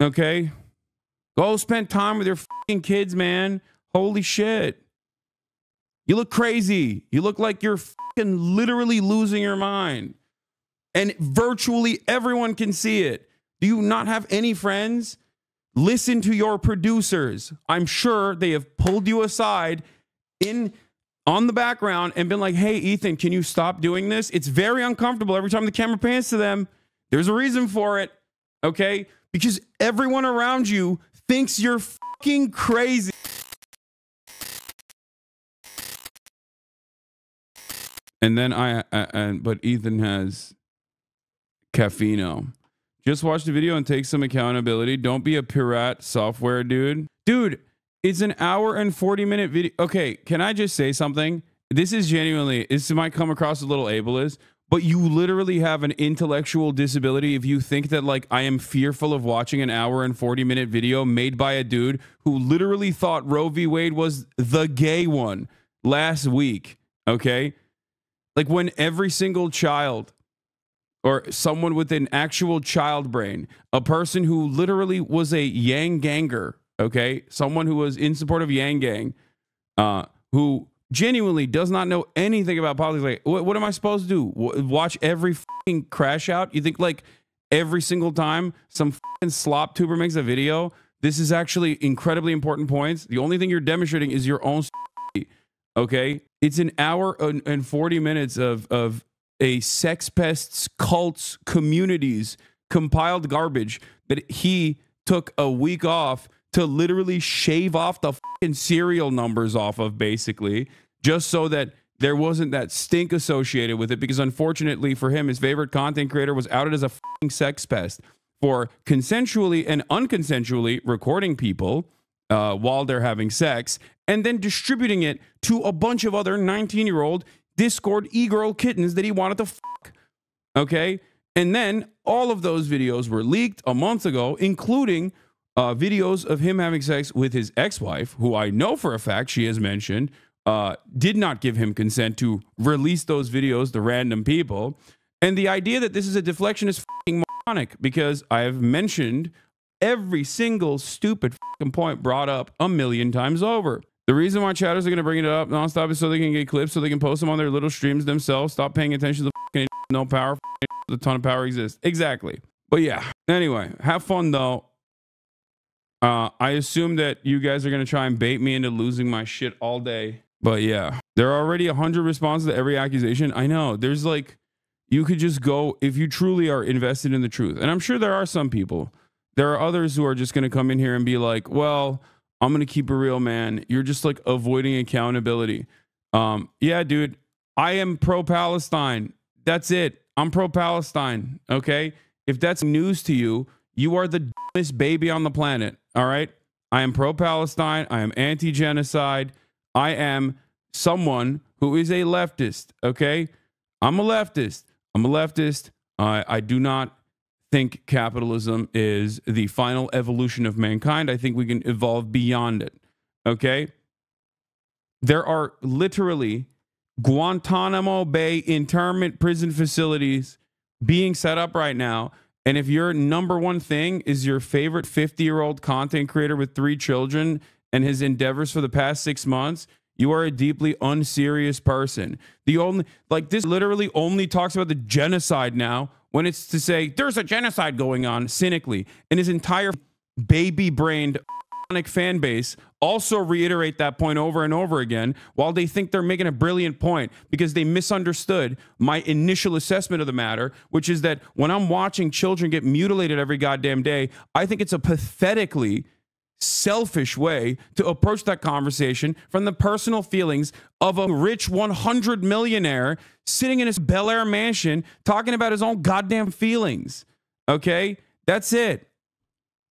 Okay? Go spend time with your fucking kids, man. Holy shit. You look crazy. You look like you're fucking literally losing your mind. And virtually everyone can see it. Do you not have any friends? Listen to your producers. I'm sure they have pulled you aside on the background and been like, hey, Ethan, can you stop doing this? It's very uncomfortable every time the camera pans to them. There's a reason for it, okay? Because everyone around you thinks you're fucking crazy. And then but Ethan has caffeine. Just watch the video and take some accountability. Don't be a pirate software dude. Dude, it's an hour and 40-minute video. Okay, can I just say something? This is genuinely, this might come across a little ableist, but you literally have an intellectual disability if you think that, like, I am fearful of watching an hour and 40-minute video made by a dude who literally thought Roe v. Wade was the gay one last week, okay? Like, when every single child or someone with an actual child brain, a person who literally was a Yang Ganger, okay? Someone who was in support of Yang Gang, who genuinely does not know anything about politics. Like, what am I supposed to do? Watch every fucking crash out? You think, like, every single time some fucking slop tuber makes a video, this is actually incredibly important points? The only thing you're demonstrating is your own okay? It's an hour and 40 minutes of a sex pests, cults, communities, compiled garbage that he took a week off to literally shave off the fucking serial numbers off of, basically, just so that there wasn't that stink associated with it, because unfortunately for him, his favorite content creator was outed as a fucking sex pest for consensually and unconsensually recording people while they're having sex and then distributing it to a bunch of other 19-year-old Discord e-girl kittens that he wanted to fuck. Okay? And then all of those videos were leaked a month ago, including videos of him having sex with his ex-wife, who I know for a fact she has mentioned did not give him consent to release those videos to random people. And the idea that this is a deflection is fucking moronic, because I have mentioned every single stupid fucking point brought up a million times over. The reason why chatters are going to bring it up nonstop is so they can get clips, so they can post them on their little streams themselves. Stop paying attention to the fucking no power. A ton of power exists. Exactly. But yeah. Anyway, have fun though. I assume that you guys are going to try and bait me into losing my shit all day. But yeah, there are already 100 responses to every accusation. I know. There's like, you could just go if you truly are invested in the truth. And I'm sure there are some people. There are others who are just going to come in here and be like, well, I'm going to keep it real, man. You're just like avoiding accountability. Yeah, dude, I am pro-Palestine. That's it. I'm pro-Palestine. Okay. If that's news to you, you are the dumbest baby on the planet. All right. I am pro-Palestine. I am anti-genocide. I am someone who is a leftist. Okay. I'm a leftist. I do not think capitalism is the final evolution of mankind. I think we can evolve beyond it. Okay? There are literally Guantanamo Bay internment prison facilities being set up right now. And if your number one thing is your favorite 50-year-old content creator with 3 children and his endeavors for the past 6 months, you are a deeply unserious person. This literally only talks about the genocide now, when it's to say there's a genocide going on cynically, and his entire baby-brained fan base also reiterate that point over and over again, while they think they're making a brilliant point because they misunderstood my initial assessment of the matter, which is that when I'm watching children get mutilated every goddamn day, I think it's a pathetically selfish way to approach that conversation from the personal feelings of a rich 100 millionaire sitting in his Bel Air mansion talking about his own goddamn feelings. Okay? That's it.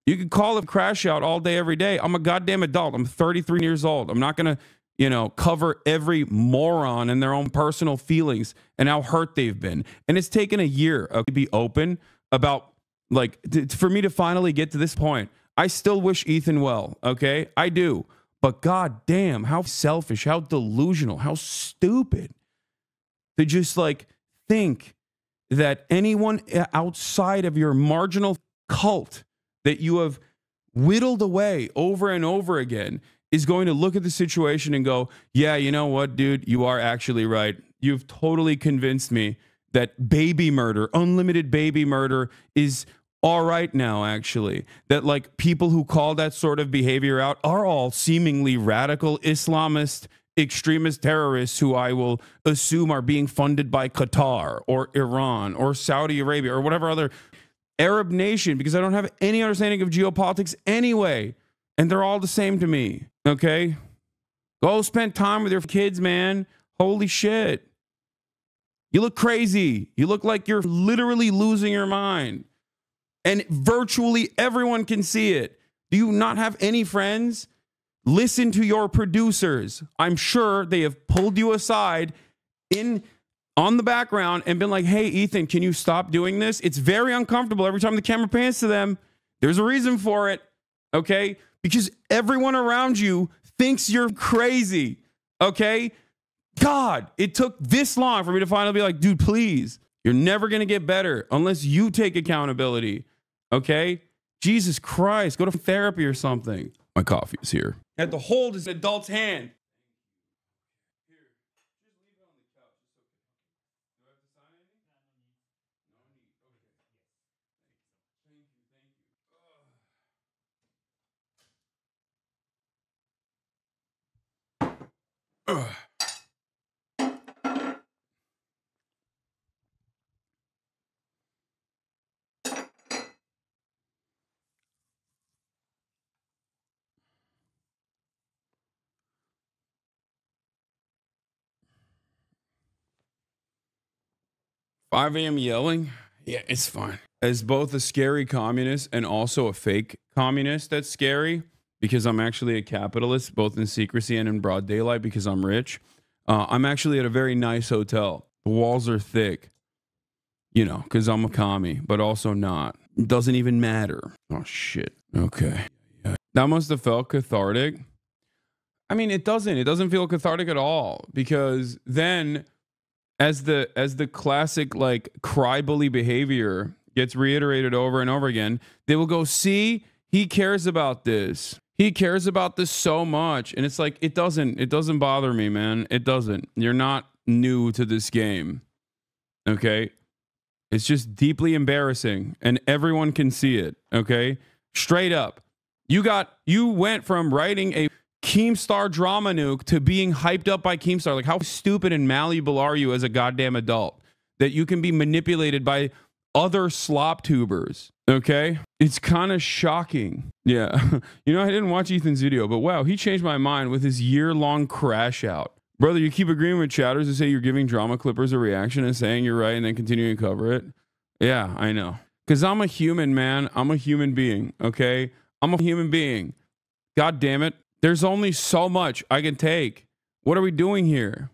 You can call it crash out all day, every day. I'm a goddamn adult. I'm 33 years old. I'm not going to, cover every moron and their own personal feelings and how hurt they've been. And it's taken a year to be open about, for me to finally get to this point. I still wish Ethan well, okay? I do. But god damn, how selfish, how delusional, how stupid to just think that anyone outside of your marginal cult that you have whittled away over and over again is going to look at the situation and go, yeah, you know what, dude, you are actually right. You've totally convinced me that baby murder, unlimited baby murder is all right now, actually. That like people who call that sort of behavior out are all seemingly radical Islamist extremist terrorists who I will assume are being funded by Qatar or Iran or Saudi Arabia or whatever other Arab nation, because I don't have any understanding of geopolitics anyway. And they're all the same to me. Okay? Go spend time with your kids, man. Holy shit. You look crazy. You look like you're literally losing your mind. And virtually everyone can see it. Do you not have any friends? Listen to your producers. I'm sure they have pulled you aside on the background and been like, hey, Ethan, can you stop doing this? It's very uncomfortable every time the camera pans to them. There's a reason for it, okay? Because everyone around you thinks you're crazy, okay? God, it took this long for me to finally be like, dude, please. You're never going to get better unless you take accountability, okay? Jesus Christ, go to therapy or something. My coffee is here. I had to hold his adult's hand. Ugh. 5 a.m. yelling? Yeah, it's fine. As both a scary communist and also a fake communist that's scary, because I'm actually a capitalist, both in secrecy and in broad daylight because I'm rich. I'm actually at a very nice hotel. The walls are thick, you know, because I'm a commie, but also not. It doesn't even matter. Oh, shit. Okay. Yeah. That must have felt cathartic. I mean, it doesn't. It doesn't feel cathartic at all, because then as the classic like cry bully behavior gets reiterated over and over again, they will go, see, he cares about this. He cares about this so much. And it's like, it doesn't bother me, man. It doesn't. You're not new to this game. Okay? It's just deeply embarrassing and everyone can see it. Okay? Straight up. You went from writing a Keemstar drama nuke to being hyped up by Keemstar. Like, how stupid and malleable are you as a goddamn adult that you can be manipulated by other slop tubers? Okay, it's kind of shocking. Yeah, you know, I didn't watch Ethan's video, but wow, he changed my mind with his year-long crash out. Brother, you keep agreeing with chatters who say you're giving drama clippers a reaction and saying you're right and then continuing to cover it. Yeah, I know, because I'm a human, man. I'm a human being. Okay, I'm a human being. God damn it. There's only so much I can take. What are we doing here?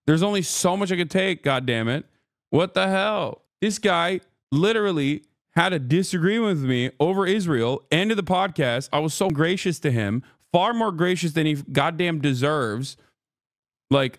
There's only so much I can take, God damn it. What the hell? This guy literally had a disagreement with me over Israel, ended the podcast. I was so gracious to him, far more gracious than he goddamn deserves. Like,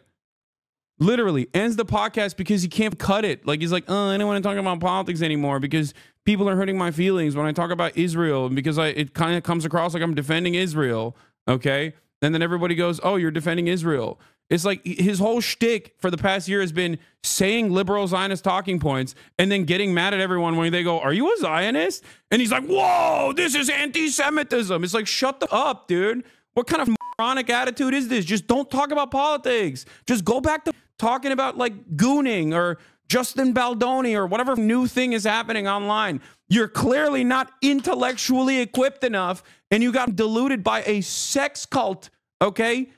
literally ends the podcast because he can't cut it. Like, he's like, I don't want to talk about politics anymore because people are hurting my feelings when I talk about Israel, and because it kind of comes across like I'm defending Israel, okay? And then everybody goes, oh, you're defending Israel. It's like his whole shtick for the past year has been saying liberal Zionist talking points and then getting mad at everyone when they go, are you a Zionist? And he's like, whoa, this is anti-Semitism. It's like, shut up, dude. What kind of moronic attitude is this? Just don't talk about politics. Just go back to talking about like gooning or Justin Baldoni or whatever new thing is happening online. You're clearly not intellectually equipped enough, and you got deluded by a sex cult, okay?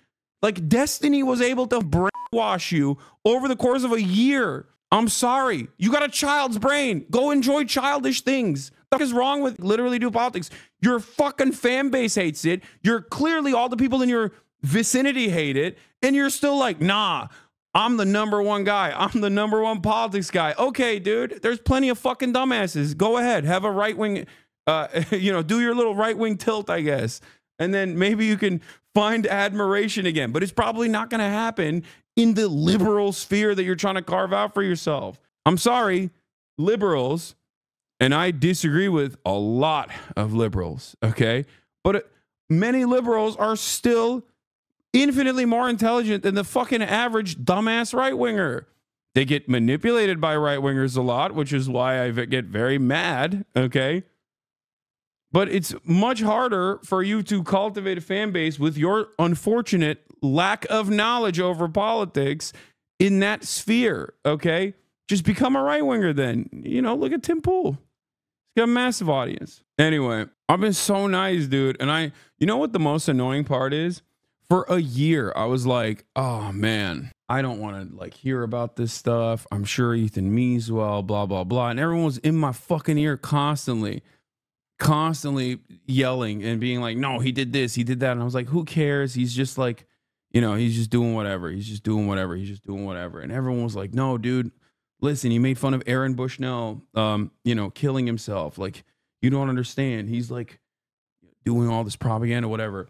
Like, Destiny was able to brainwash you over the course of a year. I'm sorry. You got a child's brain. Go enjoy childish things. What is wrong with literally do politics? Your fucking fan base hates it. You're clearly, all the people in your vicinity hate it, and you're still like, nah, I'm the #1 guy. I'm the #1 politics guy. Okay, dude, there's plenty of fucking dumbasses. Go ahead. Have a right-wing, do your little right-wing tilt, I guess. And then maybe you can find admiration again. But it's probably not going to happen in the liberal sphere that you're trying to carve out for yourself. I'm sorry, liberals And I disagree with a lot of liberals, okay? But many liberals are still infinitely more intelligent than the fucking average dumbass right-winger. They get manipulated by right-wingers a lot, which is why I get very mad, okay? But it's much harder for you to cultivate a fan base with your unfortunate lack of knowledge over politics in that sphere, okay? Just become a right-winger then. You know, look at Tim Pool. He's got a massive audience. Anyway, I've been so nice, dude. And you know what the most annoying part is? For a year, I was like, oh, man, I don't want to, like, hear about this stuff. I'm sure Ethan means well, blah, blah, blah. And everyone was in my fucking ear constantly yelling and being like, no, he did this, he did that. And I was like, who cares? He's just like, you know, he's just doing whatever. He's just doing whatever. He's just doing whatever. And everyone was like, no, dude, listen, he made fun of Aaron Bushnell, you know, killing himself. Like, you don't understand. He's like doing all this propaganda, whatever.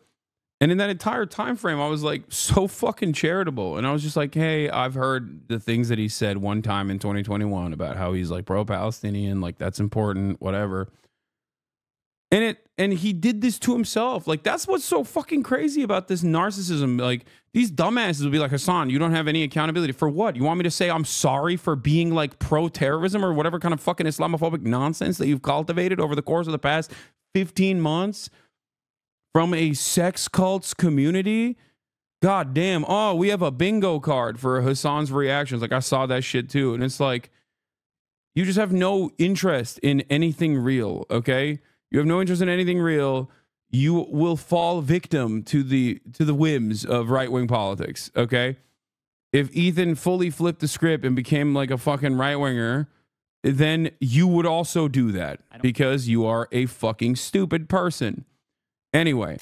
And in that entire time frame, I was like so fucking charitable. And I was just like, hey, I've heard the things that he said one time in 2021 about how he's like pro-Palestinian, like that's important, whatever. And he did this to himself. Like, that's what's so fucking crazy about this narcissism. Like, these dumbasses will be like, Hasan, you don't have any accountability. For what? You want me to say I'm sorry for being like pro-terrorism or whatever kind of fucking Islamophobic nonsense that you've cultivated over the course of the past 15 months from a sex cults community? God damn. Oh, we have a bingo card for Hasan's reactions. Like, I saw that shit too. And it's like, you just have no interest in anything real, okay? You have no interest in anything real. You will fall victim to the whims of right-wing politics, okay? If Ethan fully flipped the script and became like a fucking right-winger, then you would also do that because you are a fucking stupid person. Anyway,